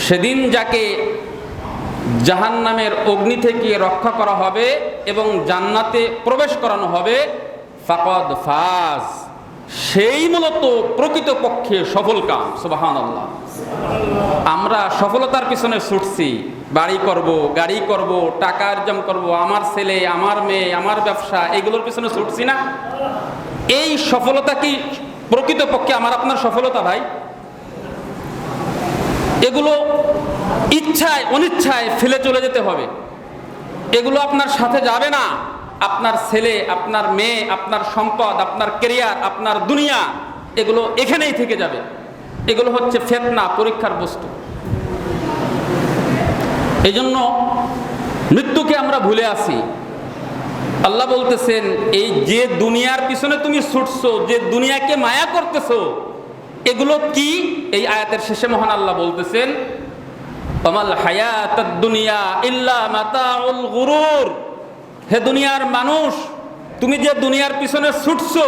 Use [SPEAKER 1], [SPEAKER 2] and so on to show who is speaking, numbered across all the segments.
[SPEAKER 1] সেদিন যাকে জাহান্নামের অগ্নি থেকে রক্ষা করা হবে এবং জান্নাতে প্রবেশ করানো হবে, ফাকাদ ফাজ, সেই মূলত প্রকৃতপক্ষে সফল কাম। সুবহানাল্লাহ। আমরা সফলতার পিছনে ছুটছি, বাড়ি করব, গাড়ি করব, টাকা অর্জন করব, আমার ছেলে, আমার মেয়ে, আমার ব্যবসা, এগুলোর পিছনে ছুটছি না? এই সফলতা কি প্রকৃতপক্ষে আমার আপনার সফলতা ভাই? এগুলো ইচ্ছায় অনিচ্ছায় ফেলে চলে যেতে হবে। এগুলো আপনার সাথে যাবে না। আপনার ছেলে, আপনার মেয়ে, আপনার সম্পদ, আপনার ক্যারিয়ার, আপনার দুনিয়া, এগুলো এখানেই থেকে যাবে। এগুলো হচ্ছে ফিতনা, পরীক্ষার বস্তু। এই জন্য মৃত্যুকে আমরা ভুলে আসি। আল্লাহ বলতেছেন, এই যে দুনিয়ার পিছনে তুমি ছুটছো, যে দুনিয়াকে মায়া করতেছো, এগুলো কি? এই আয়াতের শেষে মহান আল্লাহ বলতেছেন, আমাল হায়াতুদ দুনিয়া ইল্লা মাতাউল গুরুর। হে দুনিয়ার মানুষ, তুমি যে দুনিয়ার পিছনে ছুটছো,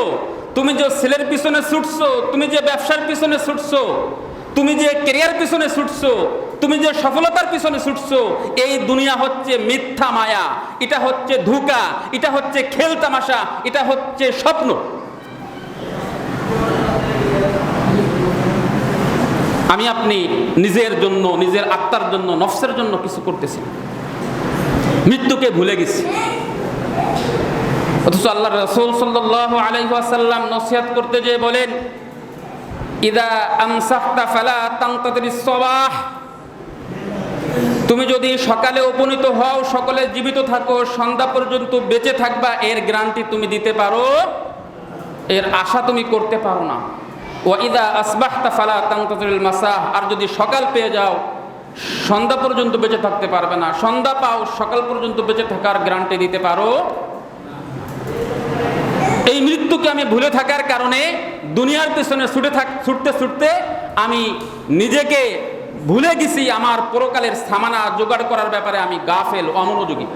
[SPEAKER 1] তুমি যে ছেলের পিছনে ছুটছো, তুমি যে ব্যবসার পিছনে ছুটছো, তুমি যে ক্যারিয়ার পিছনে ছুটছো, তুমি যে সফলতার পিছনে ছুটছো, এই দুনিয়া হচ্ছে মিথ্যা মায়া, এটা হচ্ছে ধোঁকা, এটা হচ্ছে খেল তামাশা, এটা হচ্ছে স্বপ্ন। আমি আপনি নিজের জন্য, নিজের আত্মার জন্য, নফসের জন্য কিছু করতেছি, মৃত্যুকে ভুলে গেছি। অথচ আল্লাহ রাসূল সাল্লাল্লাহু আলাইহি ওয়াসাল্লাম নসিহত করতে যেয়ে বলেন, ইদা আমসাহতা ফালা তানতাদিরিস সাবাহ। তুমি যদি সকালে উপনীত হও, সকালে জীবিত থাকো, সন্ধ্যা পর্যন্ত বেঁচে থাকবা, এর গ্যারান্টি তুমি দিতে পারো, এর আশা তুমি করতে পারো না। ওয়া ইদা আসবাহতা ফালা তানতাদিরিল মাসাহ। আর যদি সকাল পেয়ে যাও, সন্ধ্যা পর্যন্ত বেঁচে থাকতে পারবে না। সন্ধ্যা পাও, সকাল পর্যন্ত বেঁচে থাকার গ্যারান্টি দিতে পারো। এই মৃত্যুকে আমি ভুলে থাকার কারণে দুনিয়ার পেছনে ছুটতে ছুটতে আমি নিজেকে ভুলে গেছি, আমার পরকালের সামানা জোগাড় করার ব্যাপারে আমি গাফেল, অমনোযোগী।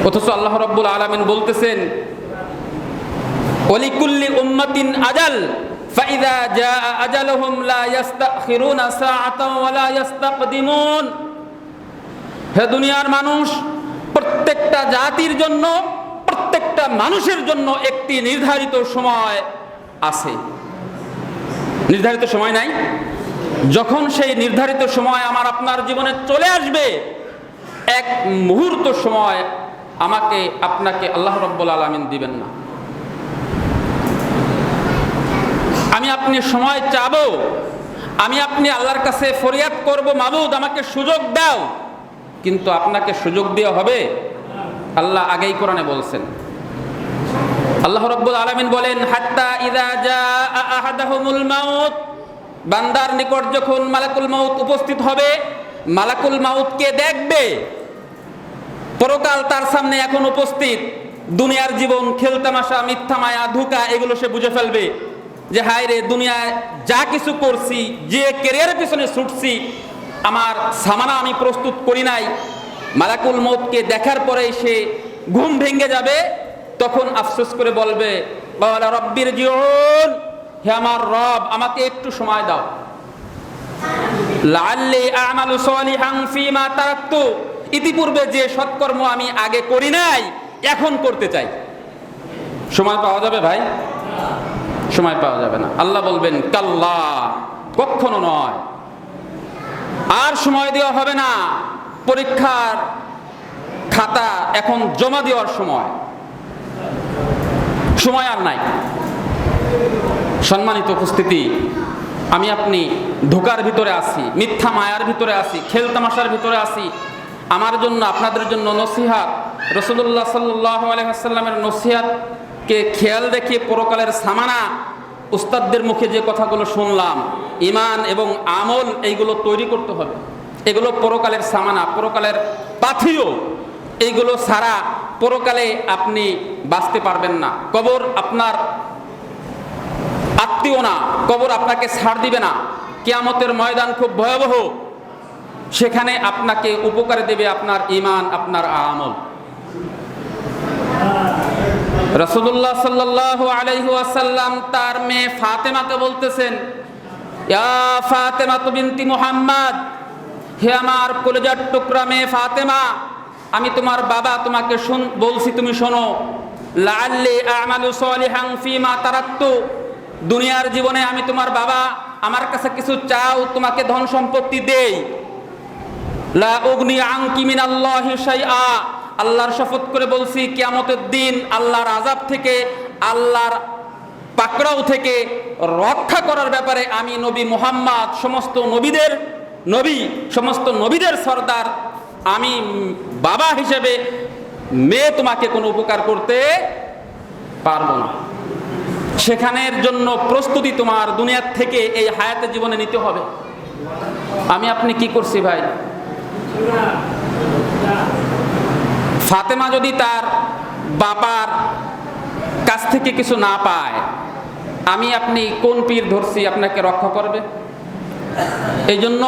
[SPEAKER 1] অথচ আল্লাহ রাব্বুল আলামিন বলতেছেন, ওয়ালিকুল্লি উম্মাতিন আজাল ফাইযা জাআ আজালুহুম লা ইস্তাখিরুনা সাআতান ওয়া লা ইস্তাকদিমুন। হে দুনিয়ার মানুষ, প্রত্যেকটা জাতির জন্য, প্রত্যেকটা মানুষের জন্য একটি নির্ধারিত সময় আছে। নির্ধারিত সময় নাই? যখন সেই নির্ধারিত সময় আমার আপনার জীবনে চলে আসবে, এক মুহূর্ত সময় আমাকে আপনাকে আল্লাহ রাব্বুল আলামিন দিবেন না। আমি আপনি সময় চাবো, আমি আপনি আল্লাহর কাছে ফরিয়াদ করব, মাবুদ আমাকে সুযোগ দাও, কিন্তু আপনাকে সুযোগ দেওয়া হবে? আল্লাহ আগেই কোরআনে বলছেন। আল্লাহ রাব্বুল আলামিন বলেন, হাত্তা ইযা জাআ আহাদাহুমুল মাউত। বান্দার নিকট যখন মালাকুল মাউত উপস্থিত হবে, মালাকুল মাউতকে দেখবে, পরকাল তার সামনে এখন উপস্থিত। দুনিয়ার জীবন, খেলতামাশা, মিথ্যা মায়া, ধোঁকা, এগুলো সে বুঝে ফেলবে যে হায় রে, দুনিয়ায় যা কিছু করছি, যে ক্যারিয়ারের পিছনে ছুটছি, আমার সামানা আমি প্রস্তুত করি নাই। মালাকুল মউতকে দেখার পরে সে ঘুম ভেঙে যাবে, তখন আফসোস করে বলবে, ওয়ালা রাব্বির জিউন, হে আমার রব, আমাকে একটু সময় দাও। লাআল্লি আ'মালু সালিহান ফীমা তারাকতু, ইতিপূর্বে যে সৎকর্ম আমি আগে করি নাই, এখন করতে চাই। সময় পাওয়া যাবে ভাই? সময় পাওয়া যাবে না। আল্লাহ বলবেন, কাল্লা, কখনো নয়, আর সময় দেওয়া হবে না। পরীক্ষার খাতা এখন জমা দেওয়ার সময়, সময় আর নাই। সম্মানিত উপস্থিতি, আমি আপনি ধোঁকার ভিতরে আছি, মিথ্যা মায়ার ভিতরে আছি, খেলতামাশার ভিতরে আছি। আমার জন্য, আপনাদের জন্য নসিহত, রাসূলুল্লাহ সাল্লাল্লাহু আলাইহি ওয়াসাল্লামের নসিহতকে খেয়াল রেখে পরকালের সামানা, উস্তাদদের মুখে যে কথাগুলো শুনলাম, ঈমান এবং আমল, এইগুলো তৈরি করতে হবে। এগুলো পরকালের সামানা, পরকালের পাথেয়। এইগুলো ছাড়া পরকালে আপনি বাঁচতে পারবেন না। কবর আপনার আত্মীয় না, কবর আপনাকে ছাড় দিবে না। কিয়ামতের ময়দান খুব ভয়াবহ, সেখানে আপনাকে উপকারে দেবে আপনার ঈমান, আপনার আমল। রাসূলুল্লাহ সাল্লাল্লাহু আলাইহি ওয়াসাল্লাম তার মেয়ে ফাতেমাকে বলতেছেন, ইয়া ফাতেমা বিনতি মুহাম্মদ, হে আমার কলিজার টুকরা মেয়ে ফাতেমা, আমি তোমার বাবা, তোমাকে বলছি, তুমি শোনো। লাআল্লি আ'মালু সালিহান ফীমা তারাকতু, দুনিয়ার জীবনে আমি তোমার বাবা, আমার কাছে কিছু চাও, তোমাকে ধন সম্পত্তি দেই। লা উগনি আনকি মিনাল্লাহি শাইআ, আল্লাহর শপথ করে বলছি, কিয়ামতের দিন আল্লাহর আযাব থেকে, আল্লাহর পাকড়াও থেকে রক্ষা করার ব্যাপারে আমি নবী মুহাম্মদ, সমস্ত নবীদের নবী, সমস্ত নবীদের সর্দার, আমি বাবা হিসেবে মেয়ে তোমাকে কোনো উপকার করতে পারবো না। সেখানের জন্য প্রস্তুতি তোমার দুনিয়ার থেকে এই হায়াতের জীবনে নিতে হবে। আমি আপনি কি করছি ভাই? ফাতেমা যদি তার বাবার কাছ থেকে কিছু না পায়, আমি আপনি কোন পীর ধরছি আপনাকে রক্ষা করবে? এই জন্য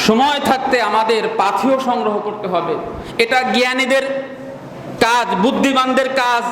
[SPEAKER 1] সময় থাকতে আমাদের পাথেয় সংগ্রহ করতে হবে। এটা জ্ঞানীদের কাজ, বুদ্ধিমানদের কাজ,